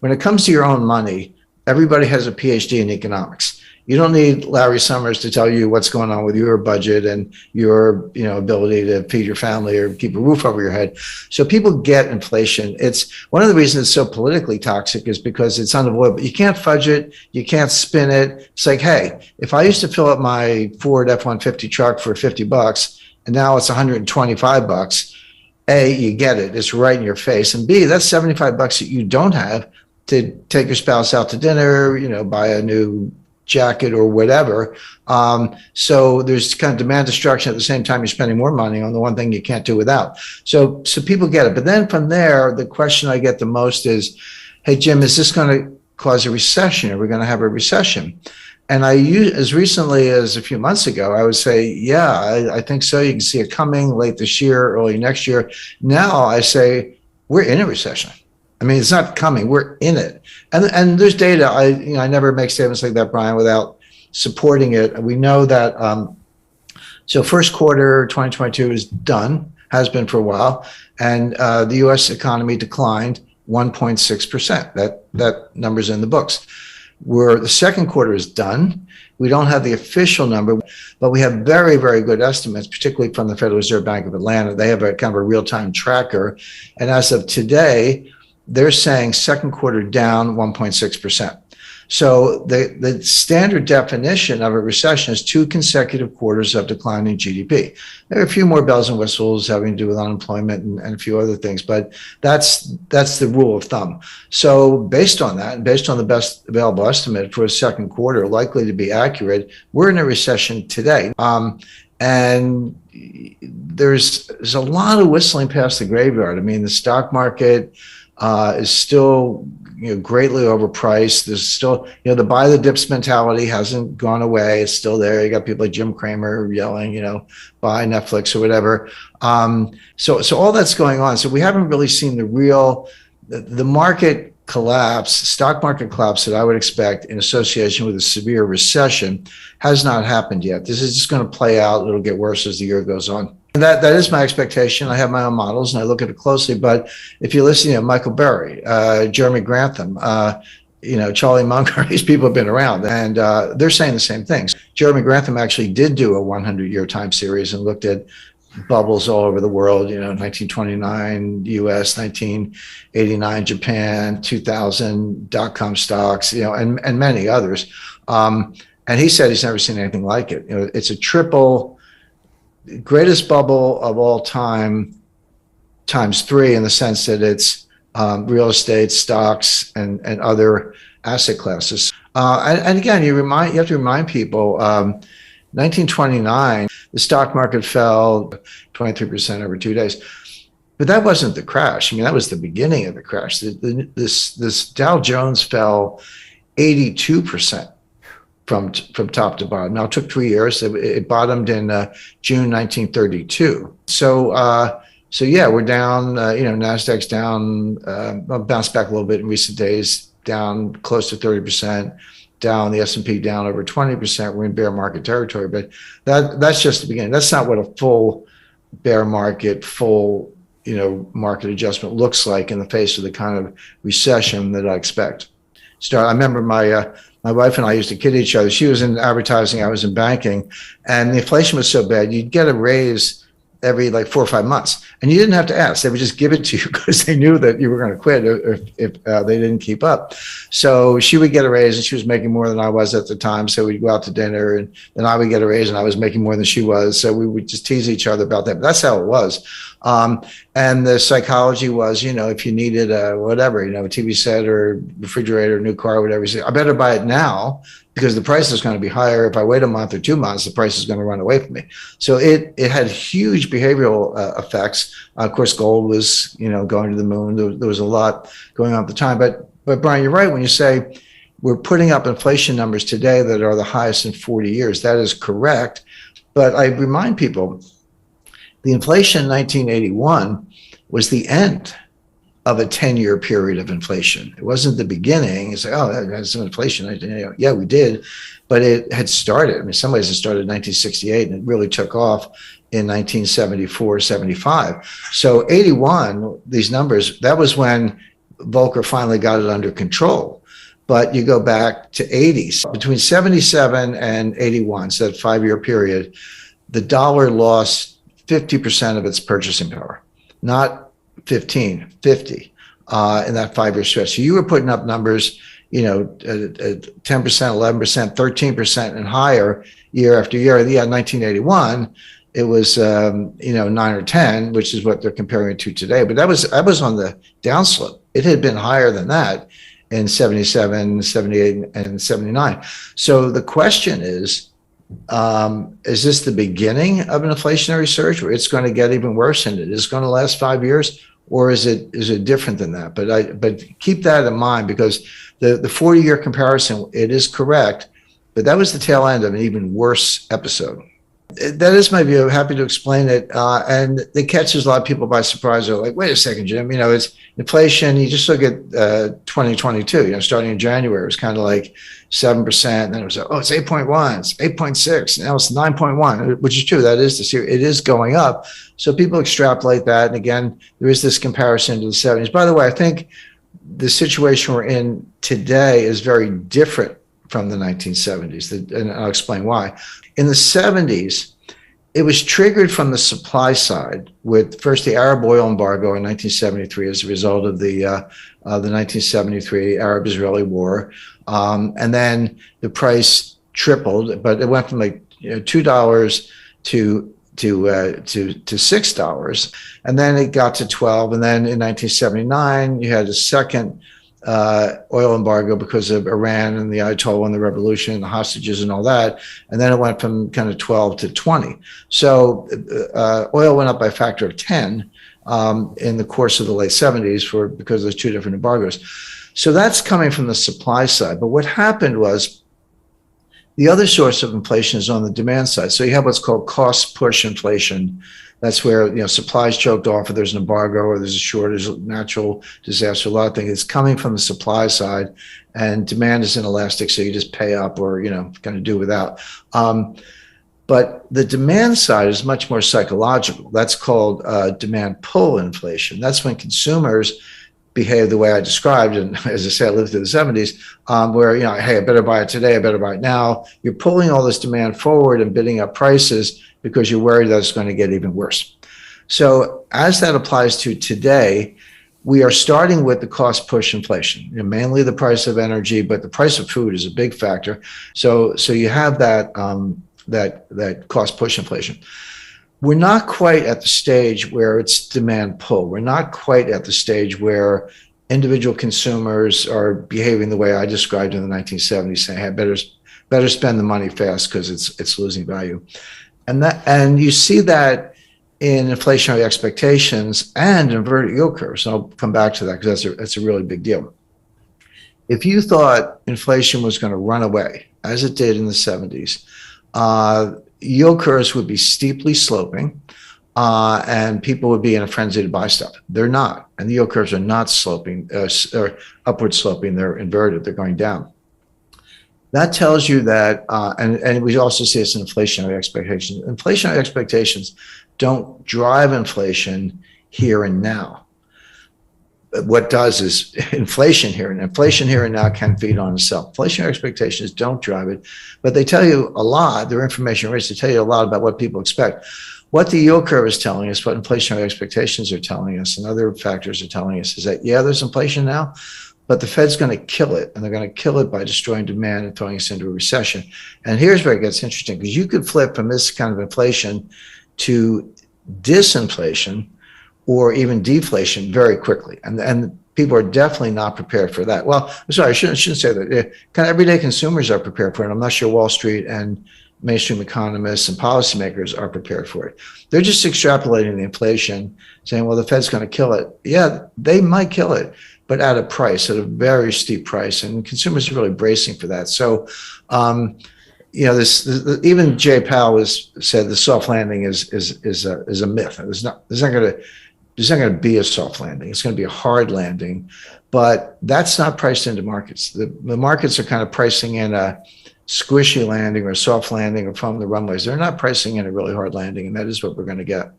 When it comes to your own money, everybody has a PhD in economics. You don't need Larry Summers to tell you what's going on with your budget and your, ability to feed your family or keep a roof over your head. So people get inflation. It's one of the reasons it's so politically toxic is because it's unavoidable. You can't fudge it. You can't spin it. It's like, hey, if I used to fill up my Ford F-150 truck for $50 and now it's $125, A, you get it. It's right in your face. And B, that's $75 that you don't have to take your spouse out to dinner, buy a new jacket or whatever. So there's kind of demand destruction at the same time you're spending more money on the one thing you can't do without. So people get it. But then from there, the question I get the most is, hey, Jim, is this going to cause a recession? Are we going to have a recession? And I use, as recently as a few months ago, I would say, yeah, I think so. You can see it coming late this year, early next year. Now I say, we're in a recession. I mean, it's not coming, we're in it. And there's data. I never make statements like that, Brian, without supporting it. We know that, so first quarter 2022 is done, has been for a while. And the US economy declined 1.6%. That number's in the books. The second quarter is done. We don't have the official number, but we have very, very good estimates, particularly from the Federal Reserve Bank of Atlanta. They have a kind of a real-time tracker. And as of today, they're saying second quarter down 1.6%. So the standard definition of a recession is 2 consecutive quarters of declining GDP. There are a few more bells and whistles having to do with unemployment and a few other things, but that's the rule of thumb. So based on that, and based on the best available estimate for a second quarter, likely to be accurate, we're in a recession today. And there's a lot of whistling past the graveyard. I mean, the stock market is still greatly overpriced. There's still, the buy the dips mentality hasn't gone away. It's still there. You got people like Jim Cramer yelling, buy Netflix or whatever. So all that's going on. So we haven't really seen the market collapse, stock market collapse that I would expect in association with a severe recession has not happened yet. This is just going to play out. It'll get worse as the year goes on. And that is my expectation. I have my own models and I look at it closely. But if you listen to Michael Burry, Jeremy Grantham, Charlie Munger, these people have been around and they're saying the same things. Jeremy Grantham actually did do a 100-year time series and looked at bubbles all over the world, 1929 US, 1989 Japan, 2000 dot-com stocks, and many others. And he said he's never seen anything like it. It's a triple greatest bubble of all time ×3 in the sense that it's real estate, stocks, and other asset classes. And again, you have to remind people, 1929, the stock market fell 23% over 2 days. But that wasn't the crash. I mean, that was the beginning of the crash. This Dow Jones fell 82%. From top to bottom. Now it took 3 years. It bottomed in June 1932. So yeah, we're down. Nasdaq's down. Bounced back a little bit in recent days. Down close to 30%. Down. The S&P down over 20%. We're in bear market territory. But that's just the beginning. That's not what a full bear market, market adjustment looks like in the face of the kind of recession that I expect. I remember my wife and I used to kid each other. She was in advertising, I was in banking, and the inflation was so bad, you'd get a raise every 4 or 5 months, and you didn't have to ask. They would just give it to you because they knew that you were going to quit if they didn't keep up. So she would get a raise, and she was making more than I was at the time. So we'd go out to dinner, and then I would get a raise, and I was making more than she was. So we would just tease each other about that. But that's how it was. And the psychology was, if you needed a TV set or refrigerator, new car, whatever, you say, I better buy it now because the price is going to be higher. If I wait a month or 2 months, the price is going to run away from me. So it had huge behavioral effects. Of course, gold was, going to the moon. There was a lot going on at the time. But Brian, you're right when you say we're putting up inflation numbers today that are the highest in 40 years. That is correct. But I remind people, the inflation in 1981 was the end of a 10-year period of inflation. It wasn't the beginning. It's like, that's some inflation. Yeah, we did, but it had started. I mean, in some ways it started in 1968 and it really took off in 1974, 75. So 81, these numbers, that was when Volcker finally got it under control. But you go back to 80s, between 77 and 81, so that 5-year period, the dollar lost 50% of its purchasing power, not 15, 50 in that 5-year stretch. So you were putting up numbers, 10%, 11%, 13% and higher year after year. Yeah, 1981, it was, 9 or 10, which is what they're comparing it to today. But that was on the downslope. It had been higher than that in 77, 78, and 79. So the question is this the beginning of an inflationary surge where it's going to get even worse and it is going to last 5 years? Or is it different than that? But keep that in mind, because the 40-year comparison, it is correct, but that was the tail end of an even worse episode. That is my view. I'm happy to explain it. And it catches a lot of people by surprise. They're like, wait a second, Jim, it's inflation. You just look at 2022, starting in January, it was kind of like 7%. And then it was, it's 8.1, it's 8.6. Now it's 9.1, which is true. That is the series. It is going up. So people extrapolate that. And again, there is this comparison to the 70s. By the way, I think the situation we're in today is very different from the 1970s. And I'll explain why. In the 70s, it was triggered from the supply side with first the Arab oil embargo in 1973 as a result of the 1973 Arab-Israeli war. And then the price tripled, but it went from like $2 to $6. And then it got to 12. And then in 1979, you had a second oil embargo because of Iran and the Ayatollah and the revolution and the hostages and all that. And then it went from kind of 12 to 20. So oil went up by a factor of 10 in the course of the late 70s because there's two different embargoes. So that's coming from the supply side. But what happened was the other source of inflation is on the demand side. So you have what's called cost push inflation. That's where supplies choked off, or there's an embargo, or there's a shortage, natural disaster, a lot of things. It's coming from the supply side, and demand is inelastic, so you just pay up or kind of do without. But the demand side is much more psychological. That's called demand pull inflation. That's when consumers behave the way I described, and as I say, I lived through the 70s, where hey, I better buy it today, I better buy it now. You're pulling all this demand forward and bidding up prices because you're worried that it's going to get even worse. So as that applies to today, we are starting with the cost push inflation, mainly the price of energy, but the price of food is a big factor. So you have that cost push inflation. We're not quite at the stage where it's demand pull. We're not quite at the stage where individual consumers are behaving the way I described in the 1970s, saying, hey, better spend the money fast because it's losing value. And you see that in inflationary expectations and inverted yield curves. And I'll come back to that because that's a really big deal. If you thought inflation was going to run away, as it did in the 70s, yield curves would be steeply sloping, and people would be in a frenzy to buy stuff. They're not. And the yield curves are not sloping or upward sloping. They're inverted. They're going down. That tells you that, and we also see this in inflationary expectations. Inflationary expectations don't drive inflation here and now. What does is inflation here and now can feed on itself. Inflationary expectations don't drive it, but they tell you a lot. They're information rich. They tell you a lot about what people expect. What the yield curve is telling us, what inflationary expectations are telling us, and other factors are telling us is that, yeah, there's inflation now, but the Fed's going to kill it, and they're going to kill it by destroying demand and throwing us into a recession. And here's where it gets interesting, because you could flip from this kind of inflation to disinflation or even deflation very quickly. And people are definitely not prepared for that. Well, I'm sorry, I shouldn't say that. Kind of everyday consumers are prepared for it. I'm not sure Wall Street and mainstream economists and policymakers are prepared for it. They're just extrapolating the inflation, saying, well, the Fed's going to kill it. Yeah, they might kill it, but at a price, at a very steep price. And consumers are really bracing for that. So, this even Jay Powell said the soft landing is a myth. There's not going to be a soft landing. It's going to be a hard landing, but that's not priced into markets. The markets are kind of pricing in a squishy landing or a soft landing or from the runways. They're not pricing in a really hard landing, and that is what we're going to get.